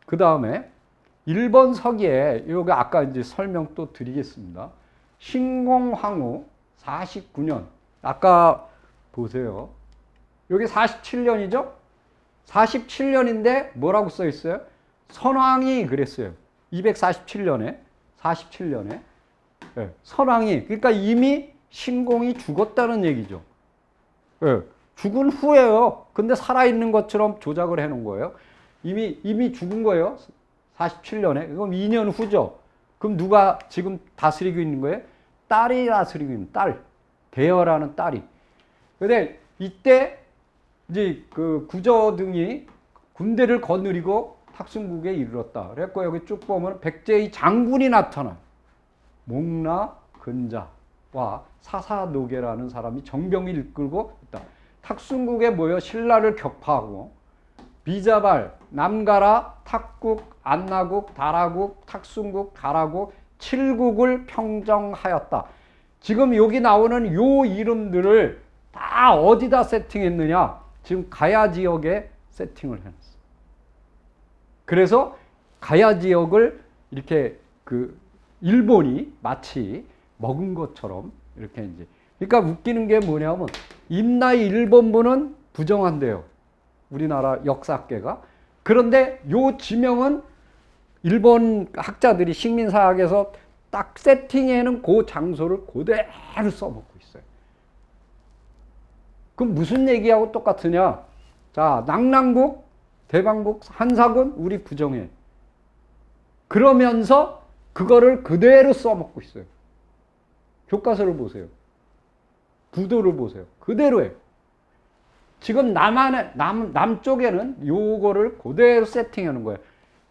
그 다음에 1번 서기에, 여기 아까 이제 설명 또 드리겠습니다. 신공황후 49년. 아까 보세요. 여기 47년이죠? 47년인데 뭐라고 써 있어요? 선왕이 그랬어요. 247년에, 47년에. 네, 선왕이, 그러니까 이미 신공이 죽었다는 얘기죠. 네, 죽은 후에요. 근데 살아있는 것처럼 조작을 해놓은 거예요. 이미 죽은 거예요. 47년에. 그럼 2년 후죠. 그럼 누가 지금 다스리고 있는 거예요? 딸이 다스리고 있는 딸. 대여라는 딸이. 근데 이때 이제 그 구저 등이 군대를 거느리고 탁순국에 이르렀다. 그랬고 여기 쭉 보면 백제의 장군이 나타나. 목나 근자와 사사노계라는 사람이 정병을 이끌고 있다. 탁순국에 모여 신라를 격파하고 비자발, 남가라, 탁국, 안나국, 다라국, 탁순국, 가라국, 칠국을 평정하였다. 지금 여기 나오는 요 이름들을 다 어디다 세팅했느냐? 지금 가야 지역에 세팅을 해놨어. 그래서 가야 지역을 이렇게 그 일본이 마치 먹은 것처럼 이렇게 이제. 그러니까 웃기는 게 뭐냐면 임나이 일본부는 부정한대요. 우리나라 역사학계가. 그런데 요 지명은 일본 학자들이 식민사학에서 딱 세팅해놓은 그 장소를 그대로 써먹고 있어요. 그럼 무슨 얘기하고 똑같으냐? 자, 낙랑국, 대방국, 한사군 우리 부정해. 그러면서 그거를 그대로 써먹고 있어요. 교과서를 보세요. 부도를 보세요. 그대로 해요. 지금 남쪽에는 요거를 그대로 세팅하는 거예요.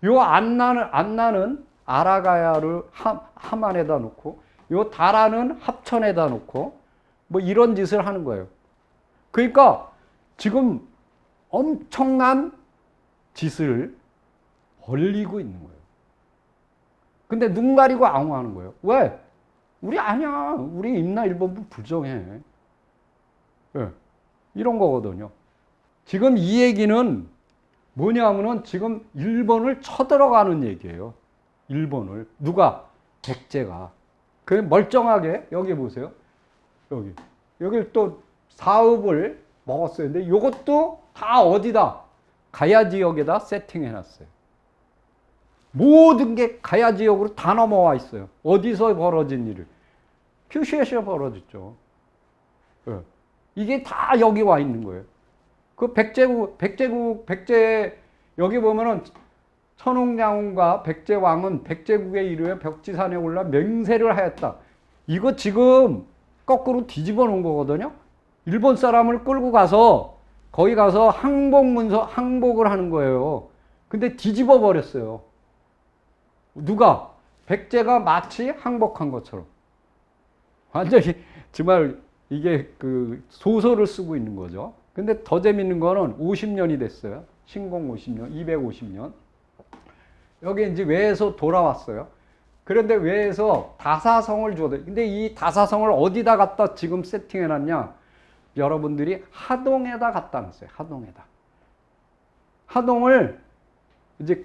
요 안나는 아라가야를 함안에다 놓고, 요 다라는 합천에다 놓고, 뭐 이런 짓을 하는 거예요. 그러니까 지금 엄청난 짓을 벌리고 있는 거예요. 근데 눈 가리고 앙호하는 거예요. 왜? 우리 아니야. 우리 임나 일본부 부정해. 네. 이런 거거든요. 지금 이 얘기는 뭐냐면은 지금 일본을 쳐들어가는 얘기예요. 일본을. 누가? 백제가. 그 멀쩡하게, 여기 보세요. 여기 또 사업을 먹었어요. 근데 이것도 다 어디다? 가야 지역에다 세팅해 놨어요. 모든 게 가야 지역으로 다 넘어와 있어요. 어디서 벌어진 일을? 큐슈에서 벌어졌죠. 네. 이게 다 여기 와 있는 거예요. 그 백제, 여기 보면은 천홍양훈과 백제왕은 백제국에 이르러 벽지산에 올라 맹세를 하였다. 이거 지금 거꾸로 뒤집어 놓은 거거든요. 일본 사람을 끌고 가서 거기 가서 항복을 하는 거예요. 근데 뒤집어 버렸어요. 누가? 백제가 마치 항복한 것처럼. 완전히 정말 이게 그 소설을 쓰고 있는 거죠. 근데 더 재밌는 거는 50년이 됐어요. 신공 50년, 250년. 여기 이제 외에서 돌아왔어요. 그런데 외에서 다사성을 주거든요. 근데 이 다사성을 어디다 갖다 지금 세팅해 놨냐? 여러분들이 하동에다 갖다 놨어요. 하동에다. 하동을 이제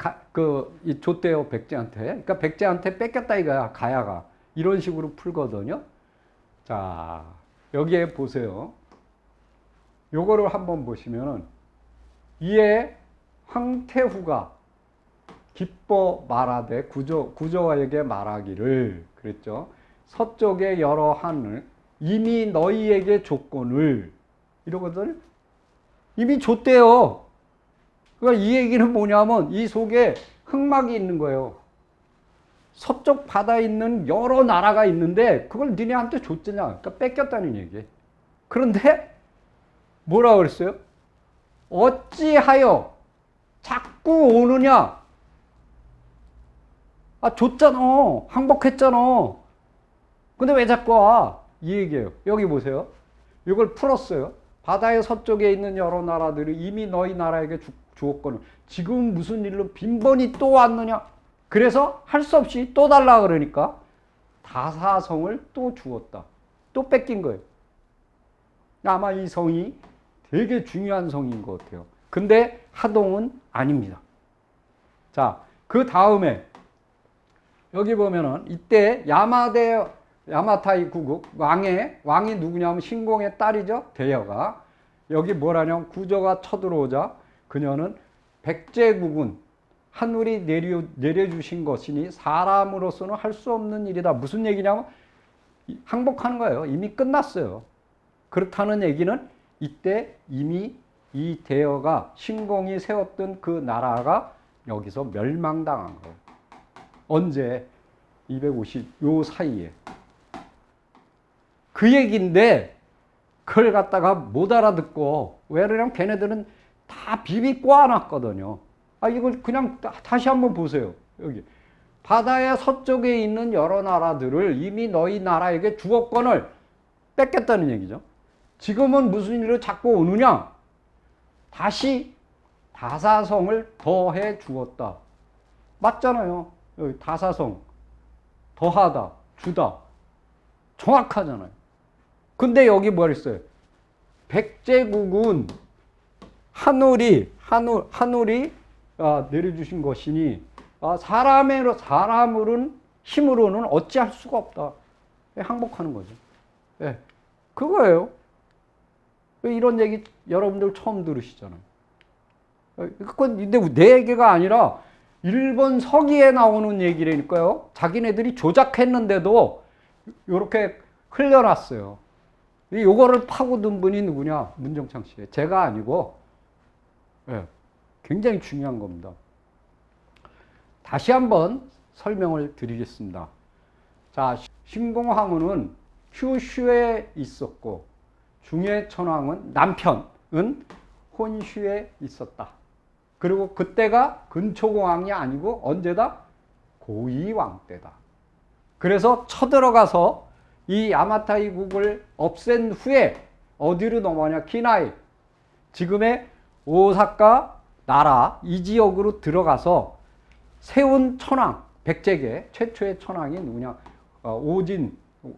줬대요, 백제한테. 그러니까 백제한테 뺏겼다 이거야, 가야가. 이런 식으로 풀거든요. 자, 여기에 보세요. 요거를 한번 보시면은, 이에 황태후가 기뻐 말하되 구저에게 말하기를 그랬죠. 서쪽의 여러 한을 이미 너희에게 조건을 이러거든. 이미 줬대요. 그러니까 이 얘기는 뭐냐면 이 속에 흑막이 있는 거예요. 서쪽 바다에 있는 여러 나라가 있는데 그걸 니네한테 줬잖아. 그러니까 뺏겼다는 얘기. 그런데 뭐라 그랬어요? 어찌하여 자꾸 오느냐? 아, 줬잖아. 항복했잖아. 근데 왜 자꾸 와? 이 얘기예요. 여기 보세요. 이걸 풀었어요. 바다의 서쪽에 있는 여러 나라들이 이미 너희 나라에게 주었거늘 지금 무슨 일로 빈번히 또 왔느냐? 그래서 할 수 없이 또 달라 그러니까 다사성을 또 주었다. 또 뺏긴 거예요. 아마 이 성이 되게 중요한 성인 것 같아요. 근데 하동은 아닙니다. 자, 그 다음에 여기 보면은 이때 야마타이 구국 왕이 누구냐면 신공의 딸이죠. 대여가. 여기 뭐라냐면 구조가 쳐들어오자 그녀는 백제국은 하늘이 내려주신 것이니 사람으로서는 할 수 없는 일이다. 무슨 얘기냐면 항복하는 거예요. 이미 끝났어요. 그렇다는 얘기는 이때 이미 이 대여가 신공이 세웠던 그 나라가 여기서 멸망당한 거예요. 언제? 250 요 사이에. 그 얘기인데 그걸 갖다가 못 알아듣고 왜 그러냐면 걔네들은 다 비비 꼬아놨거든요. 이걸 그냥 다시 한번 보세요. 여기 바다의 서쪽에 있는 여러 나라들을 이미 너희 나라에게 주거권을 뺏겼다는 얘기죠. 지금은 무슨 일로 자꾸 오느냐? 다시 다사성을 더해 주었다. 맞잖아요. 여기 다사성, 더하다, 주다. 정확하잖아요. 근데 여기 뭐 했어요? 백제국은 하늘이 내려주신 것이니 사람으로는 힘으로는 어찌할 수가 없다. 항복하는 거죠. 네. 그거예요. 이런 얘기 여러분들 처음 들으시잖아요. 근데 내 얘기가 아니라 일본 서기에 나오는 얘기라니까요. 자기네들이 조작했는데도 이렇게 흘려놨어요. 요거를 파고든 분이 누구냐? 문정창 씨. 제가 아니고 굉장히 중요한 겁니다. 다시 한번 설명을 드리겠습니다. 자, 신공황후는 큐슈에 있었고 중해천왕은 남편은 혼슈에 있었다. 그리고 그때가 근초공황이 아니고 언제다? 고이왕 때다. 그래서 쳐들어가서 이 야마타이국을 없앤 후에 어디로 넘어가냐? 키나이, 지금의 오사카 나라 이 지역으로 들어가서 세운 천황, 백제계 최초의 천황이 누구냐? 오진,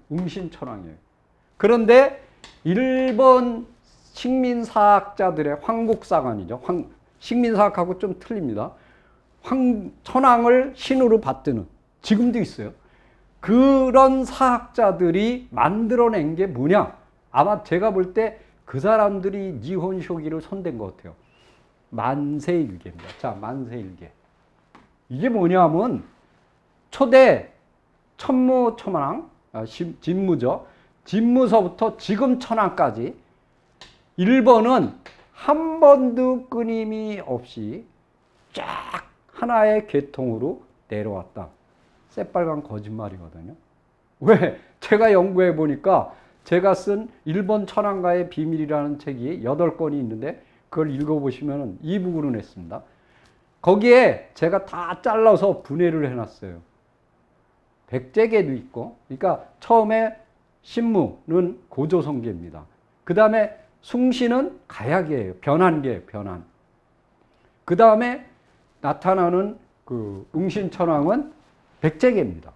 웅신 천황이에요. 그런데 일본 식민사학자들의 황국사관이죠. 식민사학하고 좀 틀립니다. 천황을 신으로 받드는, 지금도 있어요. 그런 사학자들이 만들어낸 게 뭐냐? 아마 제가 볼 때 그 사람들이 니혼쇼기를 손댄 것 같아요. 만세일계입니다. 자, 만세일계. 이게 뭐냐면 초대 천무천왕, 진무죠. 진무서부터 지금 천황까지 일본은 한 번도 끊임이 없이 쫙 하나의 계통으로 내려왔다. 새빨간 거짓말이거든요. 왜? 제가 연구해 보니까 제가 쓴 일본 천황가의 비밀이라는 책이 8권이 있는데 그걸 읽어보시면 이 부분을 냈습니다. 거기에 제가 다 잘라서 분해를 해놨어요. 백제계도 있고, 그러니까 처음에 신무는 고조성계입니다. 그 다음에 숭신은 가야계예요. 변환계예요. 변환. 그 다음에 나타나는 그 웅신천왕은 백제계입니다.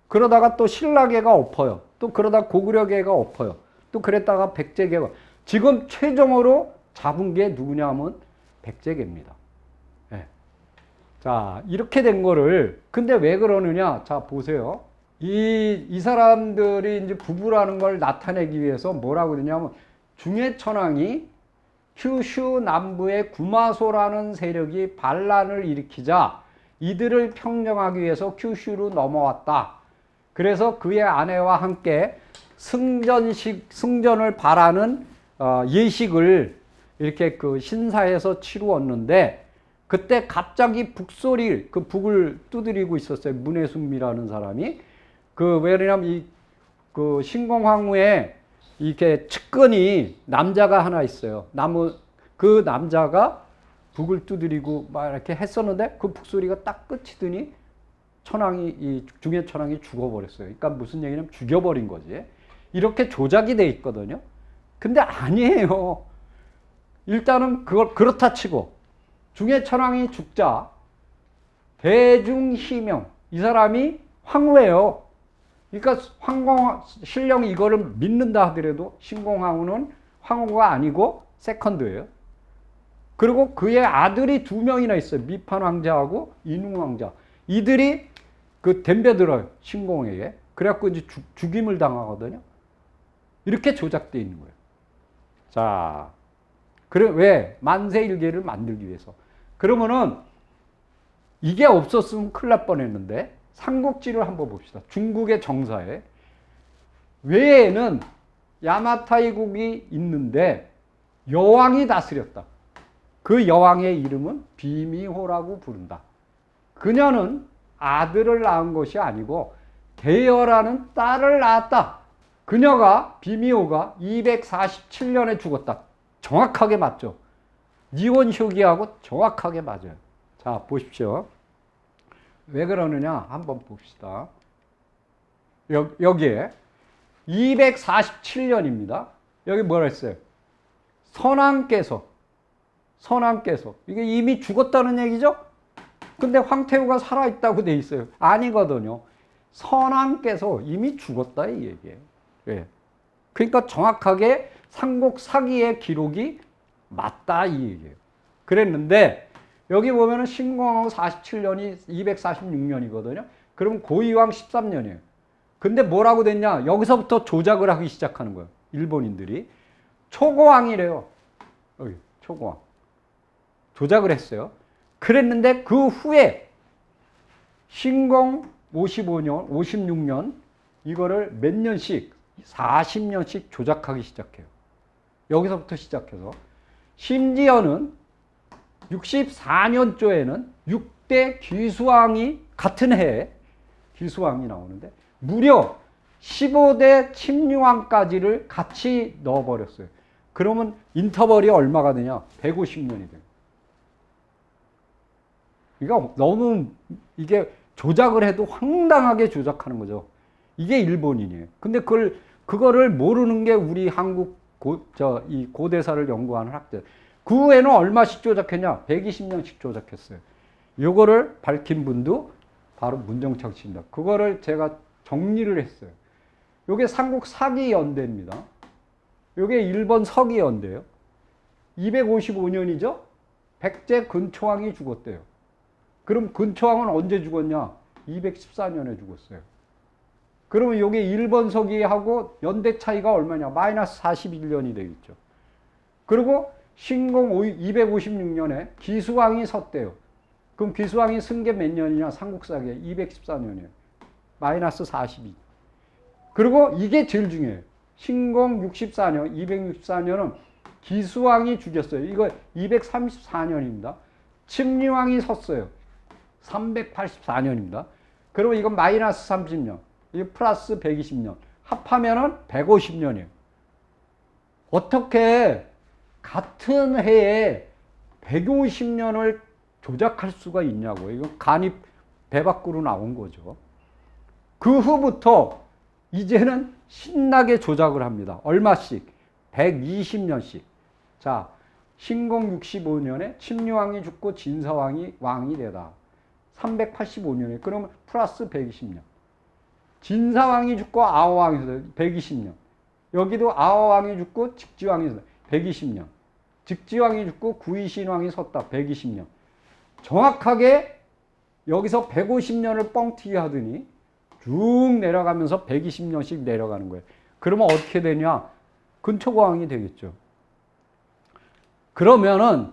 그러다가 또 신라계가 엎어요. 또 그러다 고구려계가 엎어요. 또 그랬다가 백제계가. 지금 최종으로 잡은 게 누구냐면 백제계입니다. 네. 자, 이렇게 된 거를, 근데 왜 그러느냐? 자, 보세요. 이 사람들이 이제 부부라는 걸 나타내기 위해서 뭐라고 그러냐면 중해천왕이 큐슈 남부의 구마소라는 세력이 반란을 일으키자 이들을 평정하기 위해서 큐슈로 넘어왔다. 그래서 그의 아내와 함께 승전을 바라는 예식을 이렇게 그 신사에서 치루었는데 그때 갑자기 북소리, 그 북을 두드리고 있었어요. 문해순미라는 사람이. 왜냐면 그 신공황후에 이렇게 측근이 남자가 하나 있어요. 그 남자가 북을 두드리고 막 이렇게 했었는데 그 북소리가 딱 끝이더니 이 중해천왕이 죽어버렸어요. 그러니까 무슨 얘기냐면 죽여버린 거지. 이렇게 조작이 돼 있거든요. 근데 아니에요. 일단은 그걸 그렇다 치고 중해천왕이 죽자 대중희명, 이 사람이 황후예요. 그러니까 신령이 이거를 믿는다 하더라도 신공황후는 황후가 아니고 세컨드예요. 그리고 그의 아들이 2명이나 있어요. 미판 왕자하고 인웅 왕자. 이들이 그 덤벼들어요. 신공에게. 그래갖고 이제 죽임을 당하거든요. 이렇게 조작되어 있는 거예요. 자, 그래, 왜? 만세일계를 만들기 위해서. 그러면은 이게 없었으면 큰일 날 뻔했는데 삼국지를 한번 봅시다. 중국의 정사에 외에는 야마타이국이 있는데 여왕이 다스렸다. 그 여왕의 이름은 비미호라고 부른다. 그녀는 아들을 낳은 것이 아니고 대여라는 딸을 낳았다. 그녀가 비미호가 247년에 죽었다. 정확하게 맞죠. 니원효기하고 정확하게 맞아요. 자, 보십시오. 왜 그러느냐 한번 봅시다. 여기에 247년입니다. 여기 뭐라 했어요? 선왕께서 이게 이미 죽었다는 얘기죠? 근데 황태후가 살아있다고 돼 있어요. 아니거든요. 선왕께서 이미 죽었다 이 얘기예요. 예. 그러니까 정확하게 삼국 사기의 기록이 맞다 이 얘기예요. 그랬는데 여기 보면은 신공하고 47년이 246년이거든요. 그럼 고이왕 13년이에요. 근데 뭐라고 됐냐? 여기서부터 조작을 하기 시작하는 거예요. 일본인들이. 초고왕이래요. 여기 초고왕. 조작을 했어요. 그랬는데 그 후에 신공 55년, 56년 이거를 몇 년씩 40년씩 조작하기 시작해요. 여기서부터 시작해서 심지어는 64년조에는 6대 귀수왕이 같은 해에 귀수왕이 나오는데 무려 15대 침류왕까지를 같이 넣어버렸어요. 그러면 인터벌이 얼마가 되냐? 150년이 돼요. 그러니까 너무 이게 조작을 해도 황당하게 조작하는 거죠. 이게 일본인이에요. 근데 그거를 모르는 게 우리 한국 이 고대사를 연구하는 학者. 그 후에는 얼마씩 조작했냐? 120년씩 조작했어요. 요거를 밝힌 분도 바로 문정창 씨입니다. 그거를 제가 정리를 했어요. 요게 삼국 사기연대입니다. 요게 일본 서기연대예요. 255년이죠? 백제 근초왕이 죽었대요. 그럼 근초왕은 언제 죽었냐? 214년에 죽었어요. 그러면 요게 일본 서기하고 연대 차이가 얼마냐? 마이너스 41년이 되겠죠. 그리고 신공 256년에 기수왕이 섰대요. 그럼 기수왕이 쓴 게 몇 년이냐? 삼국사기에 214년이에요. 마이너스 42. 그리고 이게 제일 중요해요. 신공 64년, 264년은 기수왕이 죽였어요. 이거 234년입니다. 침리왕이 섰어요. 384년입니다. 그리고 이건 마이너스 30년. 이게 플러스 120년. 합하면은 150년이에요. 어떻게 같은 해에 150년을 조작할 수가 있냐고요. 이거 간이 배 밖으로 나온 거죠. 그 후부터 이제는 신나게 조작을 합니다. 얼마씩? 120년씩. 자, 신공 65년에 침류왕이 죽고 진사왕이 왕이 되다. 385년에. 그러면 플러스 120년. 진사왕이 죽고 아오왕이 되다. 120년. 여기도 아오왕이 죽고 직지왕이 되다. 120년. 직지왕이 죽고 구이신왕이 섰다. 120년. 정확하게 여기서 150년을 뻥튀기 하더니 쭉 내려가면서 120년씩 내려가는 거예요. 그러면 어떻게 되냐? 근초고왕이 되겠죠. 그러면은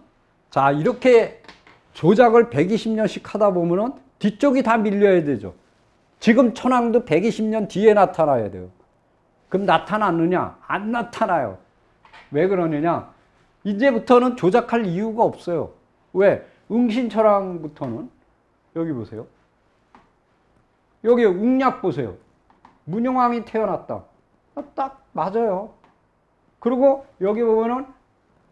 자 이렇게 조작을 120년씩 하다 보면은 뒤쪽이 다 밀려야 되죠. 지금 천황도 120년 뒤에 나타나야 돼요. 그럼 나타났느냐? 안 나타나요. 왜 그러느냐? 이제부터는 조작할 이유가 없어요. 왜? 응신천황부터는 여기 보세요. 여기 웅약 보세요. 문영왕이 태어났다. 딱 맞아요. 그리고 여기 보면은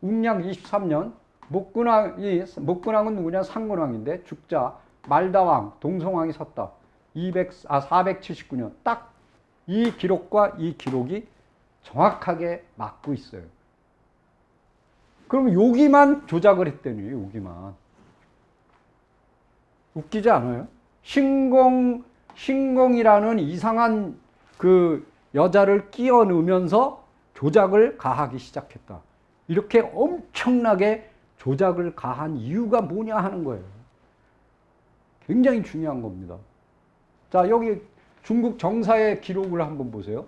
웅약 23년 목군왕은 누구냐? 상군왕인데 죽자 말다왕 동성왕이 섰다. 479년. 딱 이 기록과 이 기록이 정확하게 맞고 있어요. 그럼 여기만 조작을 했다니, 여기만. 웃기지 않아요? 신공이라는 이상한 그 여자를 끼워 넣으면서 조작을 가하기 시작했다. 이렇게 엄청나게 조작을 가한 이유가 뭐냐 하는 거예요. 굉장히 중요한 겁니다. 자, 여기 중국 정사의 기록을 한번 보세요.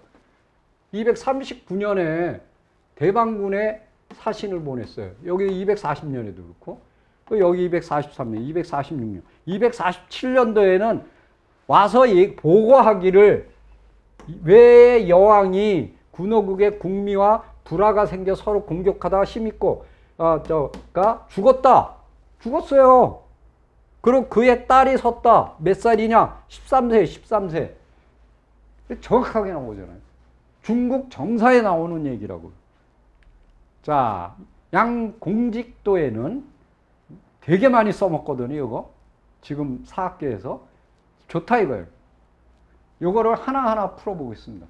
239년에 대방군에 사신을 보냈어요. 여기 240년에도 그렇고, 여기 243년, 246년, 247년도에는 와서 보고하기를 왜 여왕이 군호국의 국미와 불화가 생겨 서로 공격하다가 힘있고 가 죽었어요. 그리고 그의 딸이 섰다. 몇 살이냐? 13세. 정확하게 나오잖아요. 중국 정사에 나오는 얘기라고. 자, 양공직도에는 되게 많이 써먹거든요, 이거. 지금 사학계에서. 좋다 이거예요. 요거를 하나하나 풀어보겠습니다.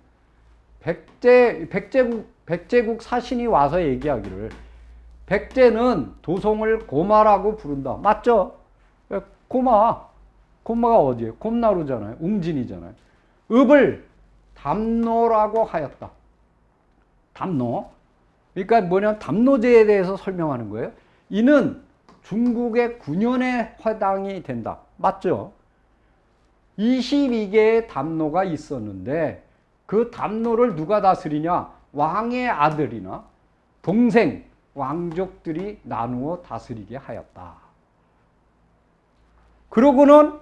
백제국 사신이 와서 얘기하기를 백제는 도송을 고마라고 부른다. 맞죠? 고마가 어디예요? 곰나루잖아요. 웅진이잖아요. 읍을 담노라고 하였다. 담노. 그러니까 뭐냐면 담노제에 대해서 설명하는 거예요. 이는 중국의 9년에 해당이 된다. 맞죠? 22개의 담노가 있었는데 그 담노를 누가 다스리냐? 왕의 아들이나 동생, 왕족들이 나누어 다스리게 하였다. 그러고는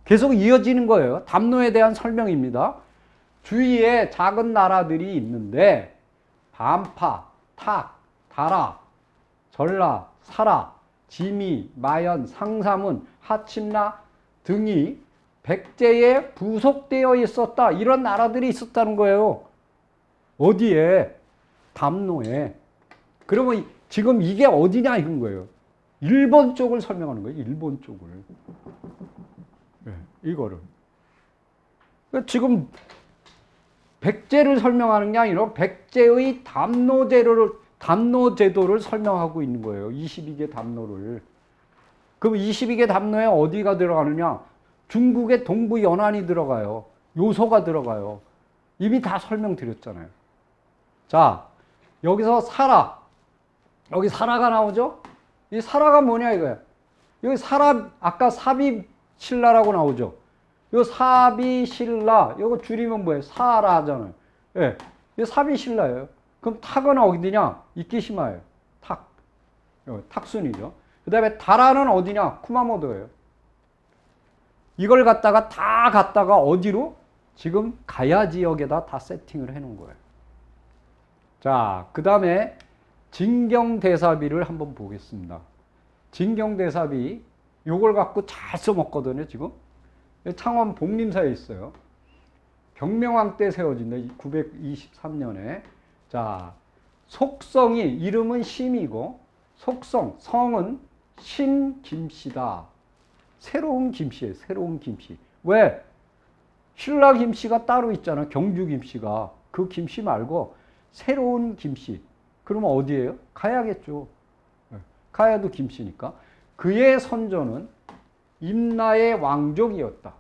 계속 이어지는 거예요. 담노에 대한 설명입니다. 주위에 작은 나라들이 있는데 반파, 탁, 다라, 전라, 사라, 지미, 마연, 상사문, 하침나 등이 백제에 부속되어 있었다. 이런 나라들이 있었다는 거예요. 어디에? 담노에. 그러면 지금 이게 어디냐 이건 거예요. 일본 쪽을 설명하는 거예요. 일본 쪽을. 네, 이거를. 지금 백제를 설명하는 게 아니라 백제의 담노제도를 설명하고 있는 거예요. 22개 담노를. 그럼 22개 담노에 어디가 들어가느냐? 중국의 동부 연안이 들어가요. 요소가 들어가요. 이미 다 설명드렸잖아요. 자, 여기서 사라. 여기 사라가 나오죠? 이 사라가 뭐냐 이거야. 여기 사라, 아까 사비신라라고 나오죠? 요 사비신라, 요거 줄이면 뭐예요? 사라잖아요. 예. 이 사비신라예요. 그럼 탁은 어디냐? 이끼시마예요. 탁. 탁순이죠. 그 다음에 다라는 어디냐? 쿠마모토예요. 이걸 갖다가 어디로? 지금 가야 지역에다 다 세팅을 해 놓은 거예요. 자, 그 다음에 진경대사비를 한번 보겠습니다. 진경대사비, 요걸 갖고 잘 써먹거든요, 지금. 창원 복림사에 있어요. 경명왕 때 세워진 923년에. 자, 속성이, 이름은 심이고, 속성, 성은 신김씨다. 새로운 김씨예요, 새로운 김씨. 왜? 신라 김씨가 따로 있잖아, 경주 김씨가. 그 김씨 말고 새로운 김씨. 그러면 어디예요? 가야겠죠. 가야도 김씨니까. 그의 선조는 임나의 왕족이었다.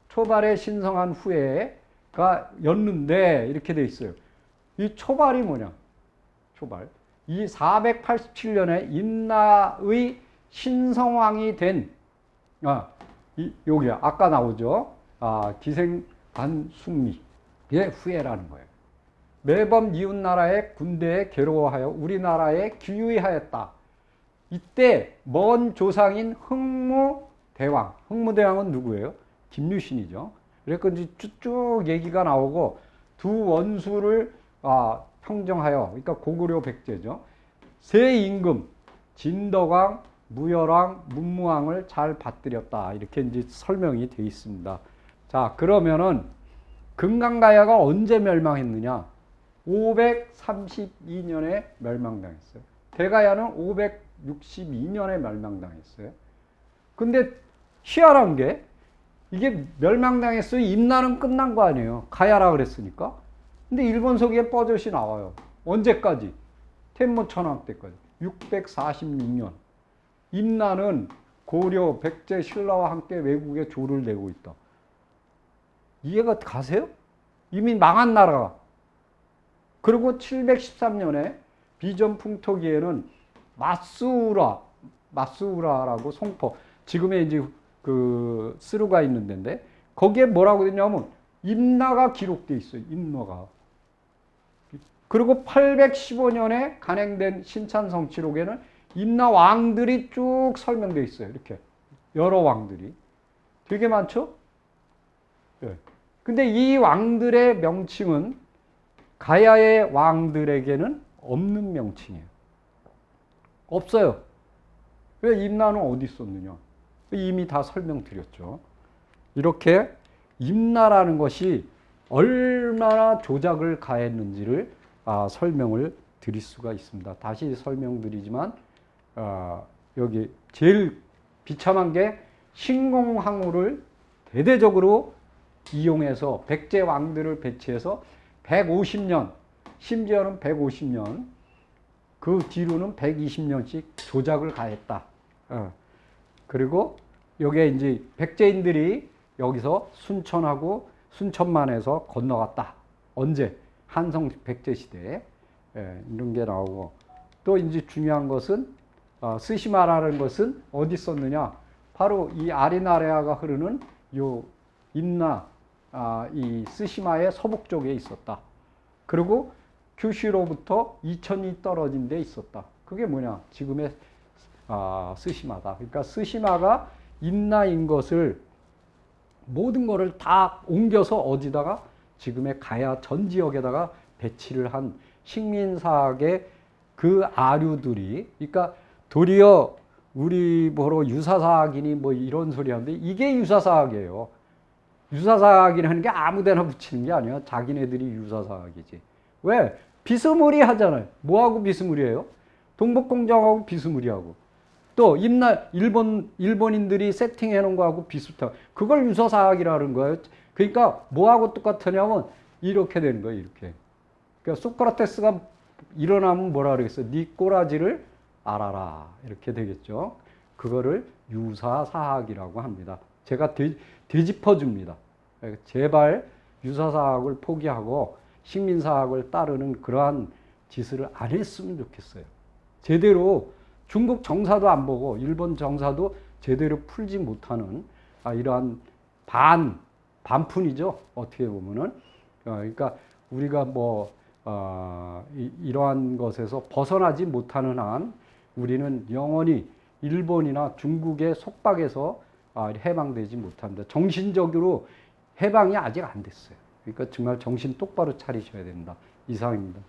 초발에 신성한 후에가 였는데 이렇게 돼 있어요. 이 초발이 뭐냐? 초발. 이 487년에 임나의 신성왕이 된 여기야. 아까 나오죠. 기생관숙미의 후예라는 거예요. 매번 이웃나라의 군대에 괴로워하여 우리나라에 기유하였다. 이때 먼 조상인 흥무대왕. 흥무대왕은 누구예요? 김유신이죠. 그래서 이제 쭉 얘기가 나오고 두 원수를 평정하여, 그러니까 고구려 백제죠. 세 임금 진덕왕, 무열왕, 문무왕을 잘 받들였다. 이렇게 이제 설명이 되어 있습니다. 자, 그러면은 금강가야가 언제 멸망했느냐? 532년에 멸망당했어요. 대가야는 562년에 멸망당했어요. 근데 희한한 게 이게 멸망당했어요. 임나는 끝난 거 아니에요. 가야라 그랬으니까. 근데 일본 서기에 버젓이 나와요. 언제까지? 텐무천황 때까지. 646년. 임나는 고려, 백제, 신라와 함께 외국에 조를 내고 있다. 이해가 가세요? 이미 망한 나라가. 그리고 713년에 비전 풍토기에는 마스우라라고 송포, 지금의 이제 그 스루가 있는 데인데, 거기에 뭐라고 되냐면 임나가 기록돼 있어요. 임나가. 그리고 815년에 간행된 신찬성취록에는 임나 왕들이 쭉 설명되어 있어요. 이렇게 여러 왕들이 되게 많죠. 예. 근데 이 왕들의 명칭은 가야의 왕들에게는 없는 명칭이에요. 없어요. 왜? 임나는 어디 있었느냐? 이미 다 설명드렸죠. 이렇게 임나라는 것이 얼마나 조작을 가했는지를 설명을 드릴 수가 있습니다. 다시 설명드리지만 여기 제일 비참한 게 신공항우를 대대적으로 이용해서 백제 왕들을 배치해서 150년, 심지어는 150년, 그 뒤로는 120년씩 조작을 가했다. 그리고 여기에 이제 백제인들이 여기서 순천하고 순천만에서 건너갔다. 언제? 한성 백제 시대에. 이런 게 나오고, 또 이제 중요한 것은 스시마라는 것은 어디 있었느냐? 바로 이 아리나레아가 흐르는 요 임나, 이 스시마의 서북 쪽에 있었다. 그리고 규슈로부터 2000리 떨어진 데 있었다. 그게 뭐냐? 지금의 스시마다. 그러니까 스시마가 임나인 것을 모든 거를 다 옮겨서 어디다가 지금의 가야 전 지역에다가 배치를 한 식민사학의 그 아류들이, 그러니까 도리어 우리 뭐로 유사사학이니 뭐 이런 소리 하는데 이게 유사사학이에요. 유사사학이라는 게 아무데나 붙이는 게 아니야. 자기네들이 유사사학이지. 왜? 비스무리하잖아요. 뭐하고 비스무리해요? 동북공정하고 비스무리하고. 또 일본인들이 세팅해 놓은 거하고 비슷하고. 그걸 유사사학이라는 거예요. 그러니까 뭐하고 똑같으냐면 이렇게 되는 거예요. 이렇게. 그러니까 소크라테스가 일어나면 뭐라 그러겠어요? 네 꼬라지를 알아라. 이렇게 되겠죠. 그거를 유사사학이라고 합니다. 제가 되짚어 줍니다. 제발 유사사학을 포기하고 식민사학을 따르는 그러한 짓을 안 했으면 좋겠어요. 제대로 중국 정사도 안 보고 일본 정사도 제대로 풀지 못하는 이러한 반푼이죠. 어떻게 보면은. 그러니까 우리가 이러한 것에서 벗어나지 못하는 한 우리는 영원히 일본이나 중국의 속박에서 해방되지 못합니다. 정신적으로 해방이 아직 안 됐어요. 그러니까 정말 정신 똑바로 차리셔야 됩니다. 이상입니다.